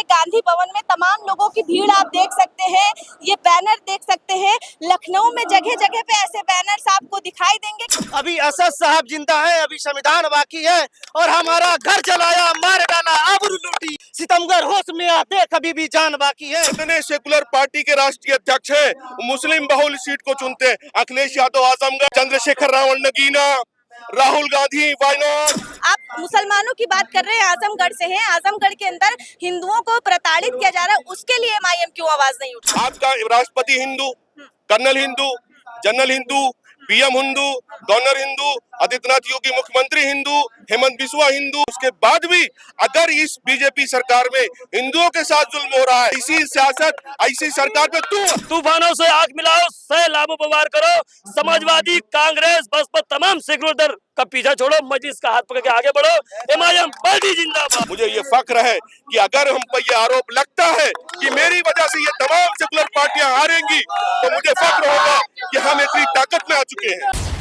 गांधी भवन में तमाम लोगों की भीड़ आप देख सकते हैं। ये बैनर देख सकते हैं। लखनऊ में जगह जगह पे ऐसे बैनर्स आपको दिखाई देंगे। अभी असद साहब जिंदा है, अभी संविधान बाकी है और हमारा घर जलाया, मार डाला, आबरू लूटी। सितमगर होश में आते, कभी भी जान बाकी है। इतने सेकुलर पार्टी के राष्ट्रीय अध्यक्ष है, मुस्लिम बहुल सीट को चुनते हैं। अखिलेश यादव आजमगढ़, चंद्रशेखर रावण नगीना, राहुल गांधी वायनाड। आप मुसलमानों की बात कर रहे हैं, आजमगढ़ से हैं। आजमगढ़ के अंदर हिंदुओं को प्रताड़ित किया जा रहा है, उसके लिए एमआईएम क्यों आवाज नहीं उठा? आपका राष्ट्रपति Hindu, colonel Hindu, general Hindu, PM Hindu, governor Hindu, Adityanath Yogi मुख्यमंत्री हिंदू, हेमंत बिस्वा हिंदू। उसके बाद भी अगर इस बीजेपी सरकार में हिंदुओं के साथ जुल्म हो रहा है, इसी सियासत, ऐसी सरकार पे तूफानों से आग मिलाओ, सैलाबों पर वार करो। समाजवादी, कांग्रेस, बसपा, तमाम सेकुलर दल का पीछा छोड़ो, मजलिस का हाथ पकड़ के आगे बढ़ो। एमआईएम पार्टी जिंदाबाद। मुझे ये फक्र है कि अगर हम पर ये आरोप लगता है कि मेरी वजह से ये तमाम सेकुलर पार्टियां हारेंगी, तो मुझे फक्र होगा कि हम इतनी ताकत में आ चुके हैं।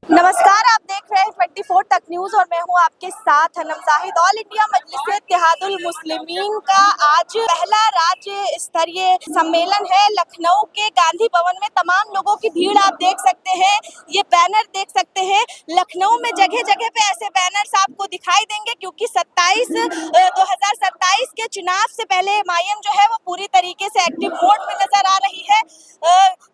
नमस्कार, आप देख रहे हैं 24 तक न्यूज और मैं हूं आपके साथ हनम जाहिद। ऑल इंडिया मजलिस इत्तेहादुल मुस्लिमीन का आज पहला राज्य स्तरीय सम्मेलन है। लखनऊ के गांधी भवन में तमाम लोगों की भीड़ आप देख सकते हैं। ये बैनर देख सकते हैं। लखनऊ में जगह जगह पे ऐसे बैनर्स आपको दिखाई देंगे क्योंकि 2027 के चुनाव से पहले एमआईएम जो है वो पूरी तरीके से एक्टिव मोड में नजर आ रही है।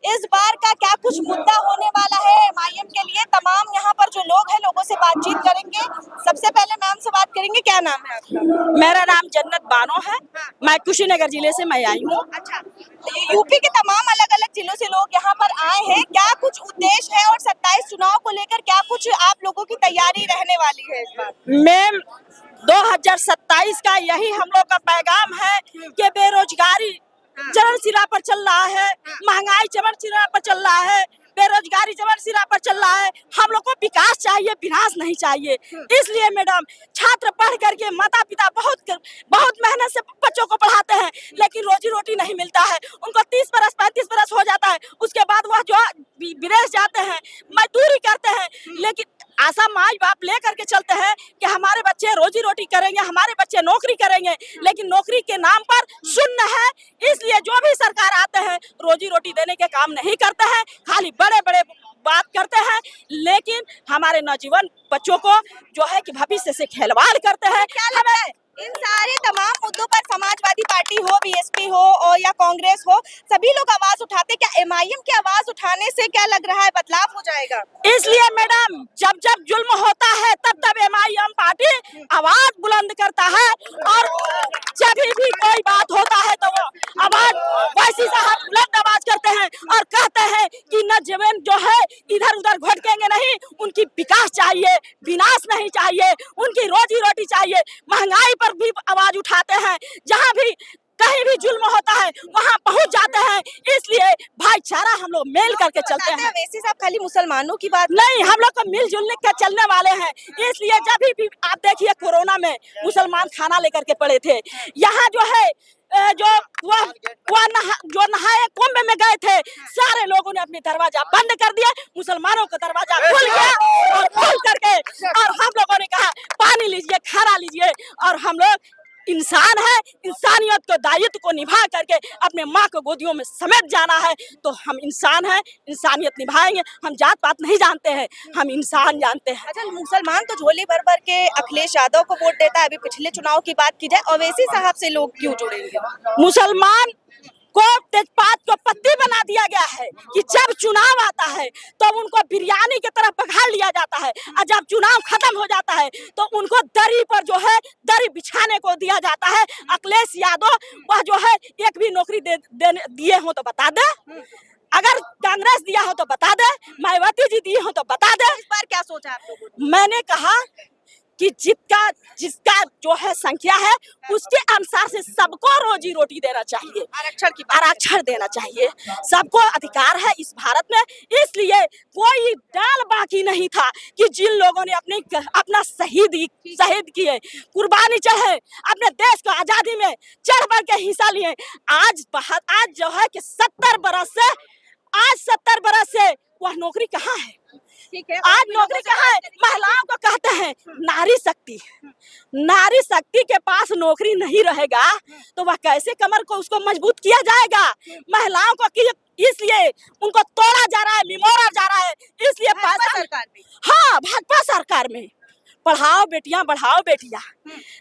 इस बार का क्या कुछ मुद्दा होने वाला है एमआईएम के लिए, तमाम यहाँ पर जो लोग हैं लोगों से बातचीत करेंगे। सबसे पहले मैम से बात करेंगे, क्या नाम है आपका? मेरा नाम जन्नत बानो है। मैं कुशीनगर जिले से मैं आई हूँ। अच्छा, यूपी के तमाम अलग अलग जिलों से लोग यहाँ पर आए हैं, क्या कुछ उद्देश्य है और 27 चुनाव को लेकर क्या कुछ आप लोगों की तैयारी रहने वाली है इस बार? मैम 2027 का यही हम लोग का पैगाम है कि बेरोजगारी चरण सिरा पर चल रहा है, महंगाई चरण सिरा पर चल रहा है, बेरोजगारी चरण सिरा पर चल रहा है। हम लोग को विकास चाहिए, विनाश नहीं चाहिए। इसलिए मैडम छात्र पढ़ करके माता पिता बहुत मेहनत से बच्चों को पढ़ाते हैं, लेकिन रोजी रोटी नहीं मिलता है। उनको 30 बरस 35 बरस हो जाता है, उसके बाद वह जो विदेश जाते हैं, मजदूरी करते हैं, लेकिन आशा माई बाप ले करके चलते हैं कि हमारे बच्चे रोजी रोटी करेंगे, हमारे बच्चे नौकरी करेंगे, लेकिन नौकरी के नाम पर शून्य है। इसलिए जो भी सरकार आते हैं रोजी रोटी देने के काम नहीं करते हैं, खाली बड़े बड़े बात करते हैं, लेकिन हमारे नौजवान बच्चों को जो है कि भविष्य से खिलवाड़ करते हैं। क्या लगता है इन सारे तमाम मुद्दों पर समाजवादी पार्टी हो, बीएसपी हो और या कांग्रेस हो, सभी लोग आवाज उठाते, क्या एमआईएम की आवाज उठाने से क्या लग रहा है बदलाव हो जाएगा? इसलिए मैडम जब जब जुल्म होता है तब तब एमआईएम पार्टी आवाज बुलंद करता है, और जब भी कोई बात होता है तो वो आवाज वैसी साहब बुलंद आवाज करते हैं और कहते हैं कि नौजवान जो है इधर उधर भटकेंगे नहीं, उनकी विकास चाहिए, विनाश नहीं चाहिए, उनकी रोजी रोटी चाहिए। महंगाई पर भी आवाज उठाते हैं, जहाँ भी कहीं भी जुल्म होता है वहाँ पहुँच जाते हैं। इसलिए भाईचारा हम लोग मेल करके चलते हैं। वैसे साहब खाली मुसलमानों की बात नहीं, हम लोग को मिलजुल कर चलने वाले हैं। इसलिए जब भी आप देखिए कोरोना में मुसलमान खाना लेकर के पड़े थे, यहाँ जो है जो नहाए कुंभ में गए थे, सारे लोगों ने अपने दरवाजा बंद कर दिया, मुसलमानों का दरवाजा खुल गया और खोल करके और हम लोगों ने कहा पानी लीजिए, खाना लीजिए। और हम लोग इंसान है, इंसानियत को दायित्व को निभा करके अपने माँ को गोदियों में समेट जाना है, तो हम इंसान हैं, इंसानियत निभाएंगे। हम जात पात नहीं जानते हैं, हम इंसान जानते हैं। अच्छा, मुसलमान तो झोली भर भर के अखिलेश यादव को वोट देता है। अभी पिछले चुनाव की बात की जाए, ओवैसी साहब से लोग क्यों जुड़ेंगे? मुसलमान को तेजपात को पत्ती बना दिया गया है कि जब चुनाव आता है तो उनको बिरयानी की तरफ पघाड़ लिया जाता है, और जब चुनाव खत्म हो जाता है तो उनको दरी पर जो है दरी बिछाने को दिया जाता है। अखिलेश यादव वह जो है एक भी नौकरी दिए हो तो बता दे, अगर कांग्रेस दिया हो तो बता दे, मायावती जी दिए हो तो बता दे। इस बार क्या सोचा आप लोगों ने? मैंने कहा कि जिसका जो है संख्या है उसके अनुसार से सबको रोजी रोटी देना चाहिए, आरक्षण देना चाहिए। सबको अधिकार है इस भारत में। इसलिए कोई डाल बाकी नहीं था कि जिन लोगों ने अपना शहीद किए, कुर्बानी चढ़े, अपने देश को आजादी में चढ़ बढ़ के हिस्सा लिए। आज जो है कि 70 बरस से वह नौकरी कहाँ है? ठीक है। आज नौकरी कहाँ है? महिलाओं को कहते हैं नारी शक्ति। नारी शक्ति के पास नौकरी नहीं रहेगा तो वह कैसे कमर को उसको मजबूत किया जाएगा? महिलाओं को इसलिए उनको तोड़ा जा रहा है, निमोड़ा जा रहा है, इसलिए भाजपा सरकार में। हाँ, भाजपा सरकार में। पढ़ाओ बेटियां, बढ़ाओ बेटियां।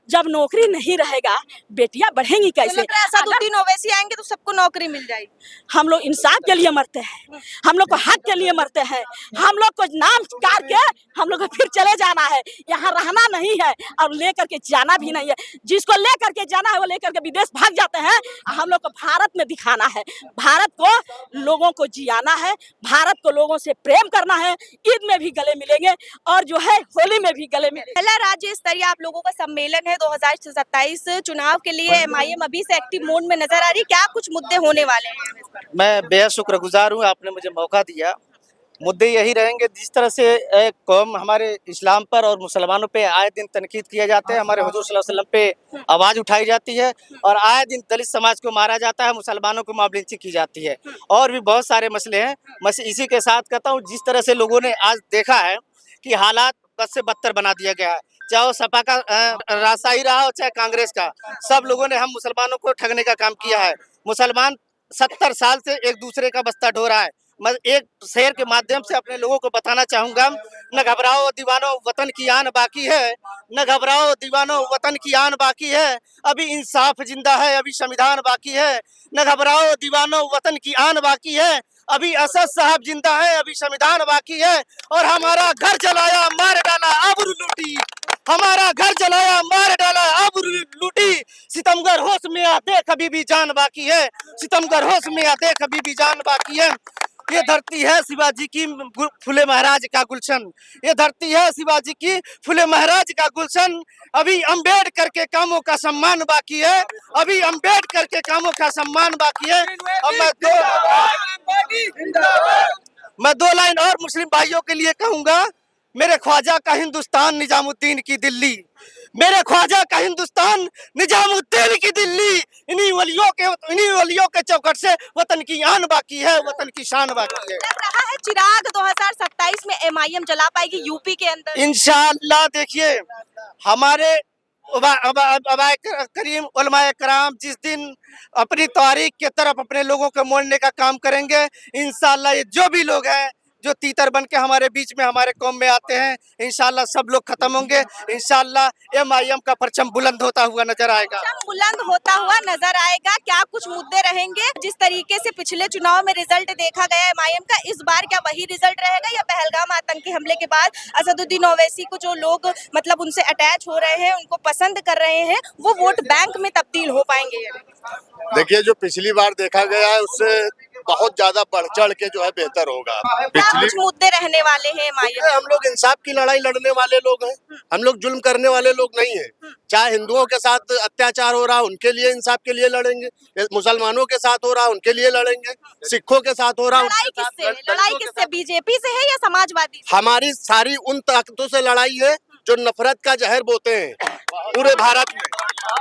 जब नौकरी नहीं रहेगा बेटियां बढ़ेंगी कैसे? असदुद्दीन ओवैसी आएंगे तो सबको नौकरी मिल जाएगी। हम लोग इंसाफ के लिए मरते हैं, हम लोग को हक के लिए मरते हैं, हम लोग को नाम कार के हम लोग को फिर चले जाना है, यहाँ रहना नहीं है और लेकर के जाना भी नहीं है। जिसको लेकर के जाना है वो लेकर के विदेश भाग जाते हैं। हम लोग को भारत में दिखाना है, भारत को लोगों को जियाना है, भारत को लोगों से प्रेम करना है। ईद में भी गले मिलेंगे और जो है होली में भी गले मिलेंगे। पहला राज्य स्तरीय आप लोगों का सम्मेलन है 2027 चुनाव के लिए। एमआईएम अभी से एक्टिव मोड में नजर आ रही, क्या कुछ मुद्दे होने वाले हैं? मैं बेहद शुक्रगुजार हूँ, आपने मुझे मौका दिया। मुद्दे यही रहेंगे, जिस तरह से एक कौम हमारे इस्लाम पर और मुसलमानों पे आए दिन तनकीद किया जाता है, हमारे हुजूर सल्लल्लाहु अलैहि वसल्लम पे आवाज़ उठाई जाती है और आए दिन दलित समाज को मारा जाता है, मुसलमानों को मॉब लिंचिंग की जाती है और भी बहुत सारे मसले हैं। मैं इसी के साथ कहता हूँ, जिस तरह से लोगों ने आज देखा है कि हालात बद से बदतर बना दिया गया है, चाहे वो सपा का रास्ता ही रहा हो चाहे कांग्रेस का, सब लोगों ने हम मुसलमानों को ठगने का काम किया है। मुसलमान 70 साल से एक दूसरे का बस्ता ढो रहा है। मैं एक शेर के माध्यम से अपने लोगों को बताना चाहूँगा, न घबराओ दीवानो वतन की आन बाकी है, न घबराओ दीवानो वतन की आन बाकी है, अभी इंसाफ जिंदा है, अभी संविधान बाकी है। न घबराओ दीवानो वतन की आन बाकी है, अभी असद साहब जिंदा है, अभी संविधान बाकी है। और हमारा घर जलाया मार डाला आबरू लूटी, हमारा घर जलाया मार डाला आबरू लूटी, सितमगर होश में आते कभी भी जान बाकी है, सितमगर होश में आते कभी भी जान बाकी है। ये धरती है शिवाजी की फुले महाराज का गुलशन, ये धरती है शिवाजी की फुले महाराज का गुलशन, अभी अम्बेडकर के कामों का सम्मान बाकी है, अभी अम्बेडकर के कामों का सम्मान बाकी है। अब मैं दो लाइन और मुस्लिम भाइयों के लिए कहूँगा, मेरे ख्वाजा का हिंदुस्तान निजामुद्दीन की दिल्ली, मेरे ख्वाजा का हिंदुस्तान निजामुद्दीन की दिल्ली, इन्हीं वलियों के चौखट से वतन की आन बाकी है, वतन की शान बाकी है। लग रहा है चिराग 2027 में एमआईएम जला पाएगी यूपी के अंदर। इंशाअल्लाह देखिए, हमारे करीम उलमाए कराम जिस दिन अपनी तारीख के तरफ अपने लोगों को मोड़ने का काम करेंगे, इंशाअल्लाह ये जो भी लोग हैं जो तीतर बन के हमारे बीच में हमारे कौम में आते हैं, इंशाअल्लाह सब लोग खत्म होंगे। इंशाअल्लाह एमआईएम का परचम बुलंद होता हुआ नजर आएगा, बुलंद होता हुआ नजर आएगा। क्या कुछ मुद्दे रहेंगे? जिस तरीके से पिछले चुनाव में रिजल्ट देखा गया एमआईएम का, इस बार क्या वही रिजल्ट रहेगा या पहलगाम आतंकी हमले के बाद असदुद्दीन ओवैसी को जो लोग मतलब उनसे अटैच हो रहे हैं, उनको पसंद कर रहे हैं, वो वोट बैंक में तब्दील हो पाएंगे? देखिए, जो पिछली बार देखा गया है उससे बहुत ज्यादा बढ़ चढ़ के जो है बेहतर होगा। क्या कुछ मुद्दे रहने वाले हैं एमआईएम? हम लोग इंसाफ की लड़ाई लड़ने वाले लोग हैं, हम लोग जुल्म करने वाले लोग नहीं हैं। चाहे हिंदुओं के साथ अत्याचार हो रहा उनके लिए इंसाफ के लिए लड़ेंगे, मुसलमानों के साथ हो रहा उनके लिए लड़ेंगे, सिखों के साथ हो रहा लड़ाई किससे? बीजेपी से है या समाजवादी से? हमारी सारी उन ताकतों से लड़ाई है जो नफरत का जहर बोते हैं पूरे भारत में।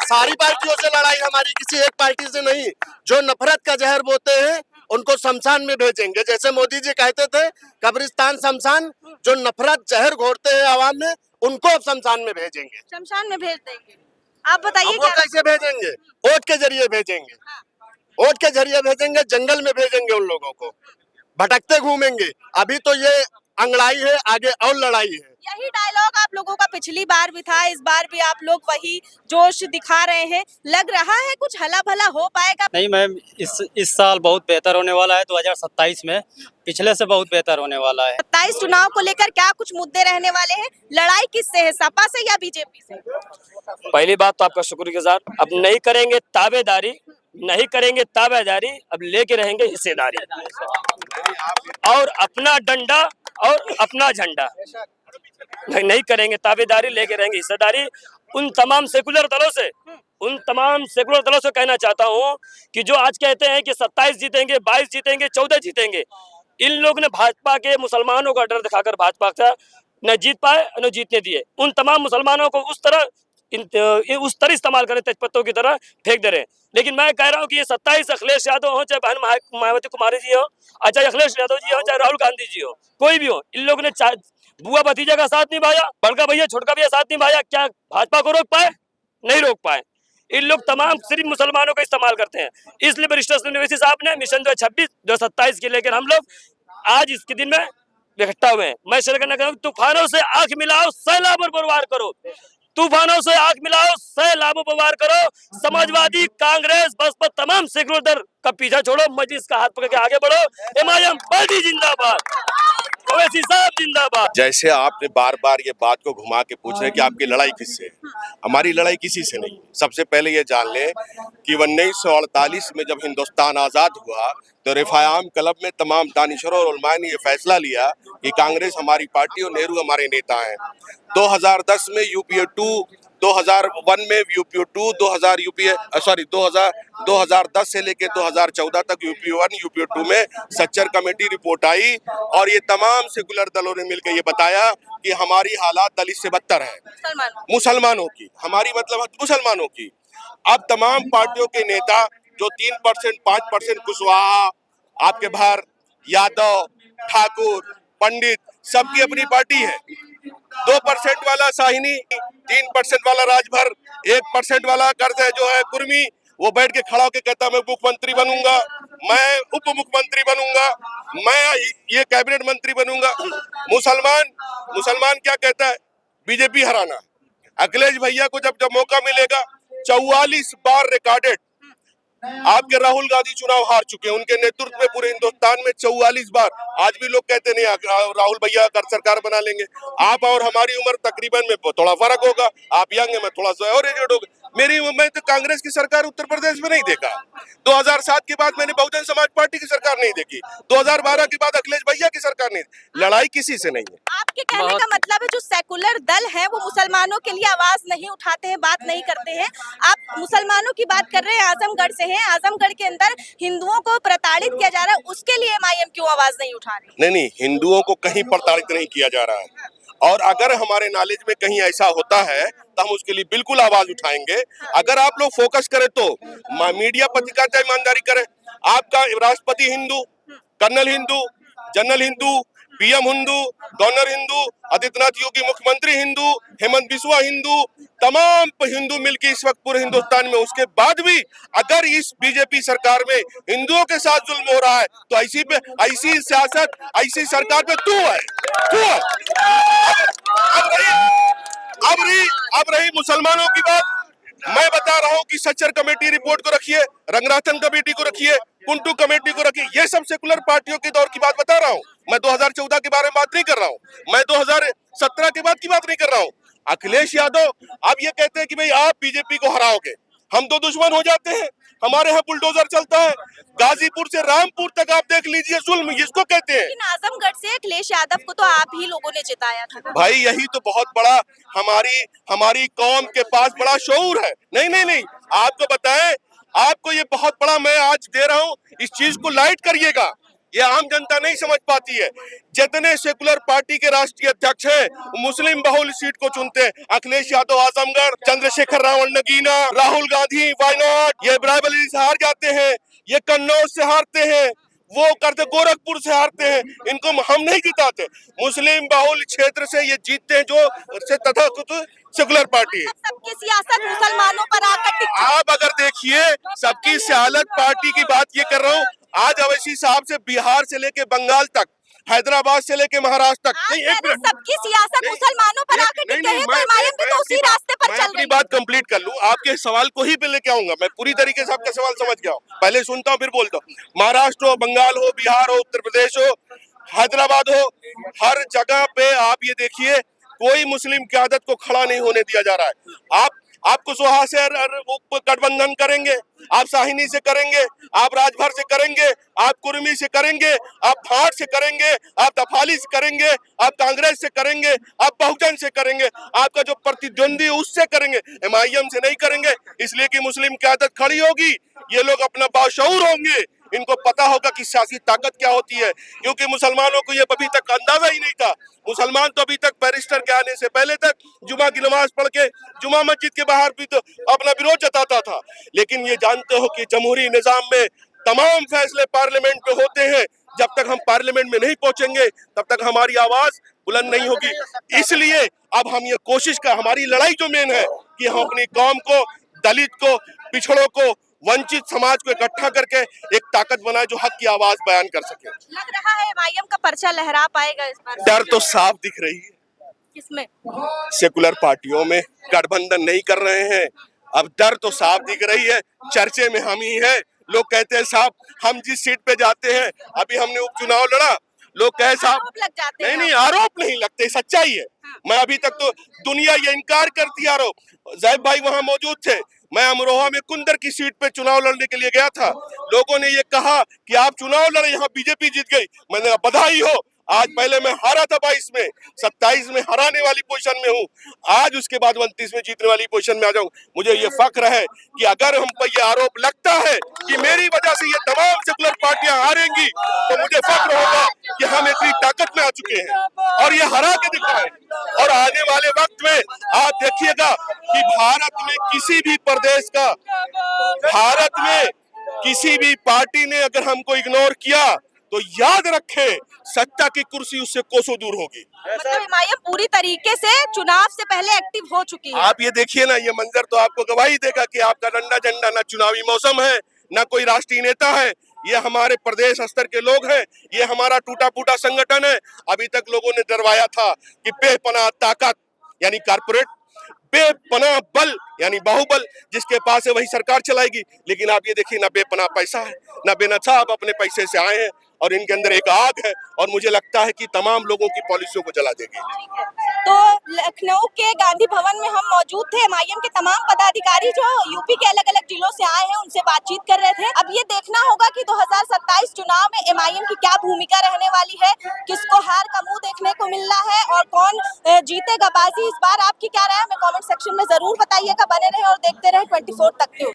सारी पार्टियों से लड़ाई हमारी, किसी एक पार्टी से नहीं। जो नफरत का जहर बोते हैं उनको शमशान में भेजेंगे, जैसे मोदी जी कहते थे कब्रिस्तान शमशान। जो नफरत जहर घोरते हैं आवाम में, उनको अब शमशान में भेजेंगे। शमशान में भेज देंगे? आप बताइए वो कैसे भेजेंगे? वोट के जरिए भेजेंगे, वोट के जरिए भेजेंगे, जंगल में भेजेंगे उन लोगों को, भटकते घूमेंगे। अभी तो ये अंगड़ाई है, आगे और लड़ाई है। यही डायलॉग आप लोगों का पिछली बार भी था, इस बार भी आप लोग वही जोश दिखा रहे हैं। लग रहा है कुछ हला भला हो पाएगा? नहीं मैम, इस साल बहुत बेहतर होने वाला है। 2027 में पिछले से बहुत बेहतर होने वाला है। 27 चुनाव को लेकर क्या कुछ मुद्दे रहने वाले हैं? लड़ाई किससे है, सपा से या बीजेपी से? पहली बात तो आपका शुक्रगुजार, अब नहीं करेंगे ताबेदारी, नहीं करेंगे ताबेदारी, अब लेके रहेंगे हिस्सेदारी और अपना डंडा और अपना झंडा। नहीं करेंगे ताबेदारी, लेके रहेंगे हिस्सेदारी। उन तमाम सेकुलर दलों से कहना चाहता हूँ कि जो आज कहते हैं कि 27 जीतेंगे, 22 जीतेंगे, 14 जीतेंगे, इन लोग ने भाजपा के मुसलमानों का डर दिखाकर भाजपा का न जीत पाए न जीतने दिए। उन तमाम मुसलमानों को उस तरह उस तरह इस्तेमाल करें, तेजपत्तों की तरह फेंक दे रहे हैं। लेकिन मैं कह रहा हूँ कि ये 27 अखिलेश यादव हो, चाहे बहन मायावती कुमारी जी हो, चाहे अखिलेश यादव जी हो, चाहे राहुल गांधी जी हो, कोई भी हो, इन लोगों ने बुआ भतीजा का साथ निभाया, बड़का भैया छोटका भैया साथ निभाया, क्या भाजपा को रोक पाए? नहीं रोक पाए। इन लोग तमाम सिर्फ मुसलमानों का इस्तेमाल करते हैं। इसलिए वरिष्ठ यूनिवर्सिटी साहब ने मिशन 2026 2027 के लेकर हम लोग आज इसके दिन में इकट्ठा हुए हैं। मैं शेयर करना चाहूँ, तूफानों से आंख मिलाओ, सैलाबों पर वार करो। तूफानों से आंख मिलाओ, सैलाबों पर वार करो। समाजवादी, कांग्रेस, बसपा, तमाम सेकुलर दल का पीछा छोड़ो, मजलिस का हाथ पकड़ के आगे बढ़ो। एमआईएम पार्टी जिंदाबाद, ओवैसी साहब जिंदाबाद। जैसे आपने बार बार ये बात को घुमा के पूछ रहे कि आपकी लड़ाई किससे है। हमारी लड़ाई किसी से नहीं। सबसे पहले ये जान लें कि 1948 में जब हिंदुस्तान आज़ाद हुआ तो रिफायाम क्लब में तमाम दानिशरों और उलमाए ने ये फैसला लिया कि कांग्रेस हमारी पार्टी और नेहरू हमारे नेता हैं। 2010 में यूपीए 2, 2001 में यूपीए 2, 2010 से लेकर 2014 तक यूपीए 1, यूपीए 2 में सच्चर कमेटी रिपोर्ट आई और ये तमाम सेकुलर दलों ने मिलकर ये बताया कि हमारी हालात दलित से बदतर है। मुसलमानों की, हमारी मतलब मुसलमानों की। अब तमाम पार्टियों के नेता जो 3%, 5% कुशवाहा, आपके बाहर यादव, ठाकुर, पंडित, सबकी अपनी पार्टी है। 2% वाला साहिनी, 3% वाला राजभर, 1% वाला कर्ज है जो है कुर्मी, वो बैठ के खड़ा होकर कहता मैं मुख्यमंत्री बनूंगा, मैं उप मुख्यमंत्री बनूंगा, मैं ये कैबिनेट मंत्री बनूंगा। मुसलमान क्या कहता है? बीजेपी हराना। अखिलेश भैया को जब मौका मिलेगा, 44 बार रिकॉर्डेड आपके राहुल गांधी चुनाव हार चुके हैं। उनके नेतृत्व में पूरे हिंदुस्तान में 44 बार। आज भी लोग कहते नहीं राहुल भैया कर सरकार बना लेंगे। आप और हमारी उम्र तकरीबन में थोड़ा फर्क होगा, आप यंग है, मैं थोड़ा सा और एजेड होगा। मैं तो कांग्रेस की सरकार उत्तर प्रदेश में नहीं देखा। 2007 के बाद मैंने बहुजन समाज पार्टी की सरकार नहीं देखी। 2012 के बाद अखिलेश भैया की सरकार नहीं। लड़ाई किसी से नहीं है। आपके कहने का मतलब है जो सेकुलर दल है वो मुसलमानों के लिए आवाज नहीं उठाते हैं, बात नहीं करते हैं। आप मुसलमानों की बात कर रहे हैं, आजमगढ़ से हैं, आजमगढ़ के अंदर हिंदुओं को प्रताड़ित किया जा रहा है, उसके लिए एमआईएम क्यों आवाज नहीं उठा रही? नहीं, हिंदुओं को कहीं प्रताड़ित नहीं किया जा रहा है। और अगर हमारे नॉलेज में कहीं ऐसा होता है तो हम उसके लिए बिल्कुल आवाज उठाएंगे। अगर आप लोग फोकस करें तो मीडिया पत्रकारिता ईमानदारी करें। आपका राष्ट्रपति Hindu, colonel Hindu, general Hindu, PM Hindu, governor Hindu, Adityanath Yogi मुख्यमंत्री हिंदू, हेमंत बिस्वा हिंदू, तमाम हिंदू मिलकर इस वक्त पूरे हिंदुस्तान में। उसके बाद भी अगर इस बीजेपी सरकार में हिंदुओं के साथ जुल्म हो रहा है तो ऐसी सियासत, ऐसी सरकार पे तू है। अब रही मुसलमानों की बात। मैं बता रहा हूँ कि सच्चर कमेटी रिपोर्ट को रखिए, रंगनाथन कमेटी को रखिए, कुंटू कमेटी को रखिए। ये सब सेकुलर पार्टियों के दौर की बात बता रहा हूँ। मैं 2014 के बारे में बात नहीं कर रहा हूँ, मैं 2017 के बाद की बात नहीं कर रहा हूँ। अखिलेश यादव आप ये कहते हैं कि भाई आप बीजेपी को हराओगे, हम तो दुश्मन हो जाते हैं। हमारे यहाँ बुलडोजर चलता है, गाजीपुर से रामपुर तक आप देख लीजिए, जुल्म इसको कहते हैं। लेकिन आजमगढ़ से अखिलेश यादव को तो आप ही लोगों ने जिताया था। भाई यही तो बहुत बड़ा हमारी कौम के पास बड़ा शऊर है। नहीं, आपको बताएं, आपको ये बहुत बड़ा मैं आज दे रहा हूँ, इस चीज को लाइट करिएगा। ये आम जनता नहीं समझ पाती है। जितने सेकुलर पार्टी के राष्ट्रीय अध्यक्ष हैं मुस्लिम बहुल सीट को चुनते हैं। अखिलेश यादव आजमगढ़, चंद्रशेखर रावल नगीना, राहुल गांधी वायनाड, ये रायबरेली से हार जाते हैं, ये कन्नौज से हारते हैं, वो करते गोरखपुर से हारते हैं। इनको हम नहीं जिताते। मुस्लिम बहुल क्षेत्र से ये जीतते हैं जो तथाकथित सेकुलर पार्टी है। सबकी सियासत मुसलमानों पर आकर आप अगर देखिए, सबकी सियासत पार्टी की बात ये कर रहा हूँ। आज अवैसी साहब से बिहार से लेके बंगाल तक, हैदराबाद से लेके महाराष्ट्र तक, सबकी सियासत मुसलमानों पर आकर टिके हैं, तो एमआईएम भी तो उसी रास्ते पर चल रही है। अपनी बात कंप्लीट कर लूं, आपके सवाल को ही पे लेके आऊंगा। मैं पूरी तरीके से आपका सवाल समझ गया हूँ, पहले सुनता हूँ फिर बोलता हूँ। महाराष्ट्र हो, बंगाल हो, बिहार हो, उत्तर प्रदेश हो, हैदराबाद हो, हर जगह पे आप ये देखिए कोई मुस्लिम क़यादत को खड़ा नहीं होने दिया जा रहा है। आप कुशवाहा से गठबंधन करेंगे, आप साहिनी से करेंगे, आप राजभर से करेंगे, आप कुर्मी से करेंगे, आप भाट से करेंगे, आप दफाली से करेंगे, आप कांग्रेस से करेंगे, आप बहुजन से करेंगे, आपका जो प्रतिद्वंदी उससे करेंगे, एमआईएम से नहीं करेंगे। इसलिए कि मुस्लिम क़यादत खड़ी होगी, ये लोग अपना बाशऊर होंगे, इनको पता होगा कि सियासी ताकत क्या होती है, क्योंकि मुसलमानों को ये अभी तक अंदाजा ही नहीं था। मुसलमान तो अभी तक बैरिस्टर के आने से पहले तक जुमा की नमाज पढ़ के जुमा मस्जिद के बाहर भी तो अपना विरोध जताता था। लेकिन ये जानते हो कि जमहूरी निजाम में तमाम फैसले पार्लियामेंट में होते हैं। जब तक हम पार्लियामेंट में नहीं पहुंचेंगे तब तक हमारी आवाज बुलंद नहीं होगी। इसलिए अब हम ये कोशिश कर, हमारी लड़ाई जो मेन है कि हम अपनी कौम को, दलित को, पिछड़ों को, वंचित समाज को इकट्ठा करके एक ताकत बनाए जो हक की आवाज बयान कर सके। लग रहा है एमआईएम का पर्चा लहरा पाएगा इस बार? डर तो साफ दिख रही है। किसमें? सेकुलर पार्टियों में गठबंधन नहीं कर रहे हैं। अब डर तो साफ दिख रही है। चर्चे में हम ही है। लोग कहते हैं साहब हम जिस सीट पे जाते हैं, अभी हमने उपचुनाव लड़ा, लोग कहे साहब आरोप लग जाते हैं। नहीं, आरोप नहीं लगते, सच्चाई है। मैं अभी तक तो दुनिया ये इनकार करती आरोप। जैब भाई वहां मौजूद थे। मैं अमरोहा में कुंदर की सीट पे चुनाव लड़ने के लिए गया था। लोगों ने ये कहा कि आप चुनाव लड़े, यहाँ बीजेपी जीत गई। मैंने कहा बधाई हो। आज पहले मैं हारा था 22 में, 27 में हराने वाली पोजीशन में हूँ। आज उसके बाद 29 में जीतने वाली पोजीशन में आ जाऊं। मुझे ये फख्र है कि अगर हम पर ये आरोप लगता है कि मेरी वजह से ये तमाम सेकुलर पार्टियां हारेंगी, तो मुझे फख्र होगा कि हम इतनी ताकत में आ चुके हैं और ये हरा के दिखाएं। और आने वाले वक्त में आप देखिएगा कि भारत में किसी भी प्रदेश का, भारत में किसी भी पार्टी ने अगर हमको इग्नोर किया तो याद रखे सत्ता की कुर्सी उससे कोसों दूर होगी। मतलब एमआईएम पूरी तरीके से चुनाव से पहले एक्टिव हो चुकी है। आप ये देखिए ना, ये मंजर तो आपको गवाही देगा कि आपका डंडा झंडा ना चुनावी मौसम है, ना कोई राष्ट्रीय नेता है। ये हमारे प्रदेश स्तर के लोग हैं। ये हमारा टूटा फूटा संगठन है। अभी तक लोगों ने डरवाया था कि बेपनाह ताकत यानी कारपोरेट, बेपनाह बल यानी बाहुबल जिसके पास है वही सरकार चलाएगी। लेकिन आप ये देखिए ना, बेपनाह पैसा है, ना बेनकाब आप अपने पैसे से आए हैं और इनके अंदर एक आग है और मुझे लगता है कि तमाम लोगों की पॉलिसियों को जला देगी। तो लखनऊ के गांधी भवन में हम मौजूद थे। एमआईएम के तमाम पदाधिकारी जो यूपी के अलग अलग जिलों से आए हैं उनसे बातचीत कर रहे थे। अब ये देखना होगा कि 2027 चुनाव में एमआईएम की क्या भूमिका रहने वाली है, किसको हार का मुंह देखने को मिल रहा है और कौन जीतेगा बाजी इस बार। आपकी क्या राय है हमें कमेंट सेक्शन में जरूर बताइएगा। बने रहे और देखते रहे 24 तक न्यूज़।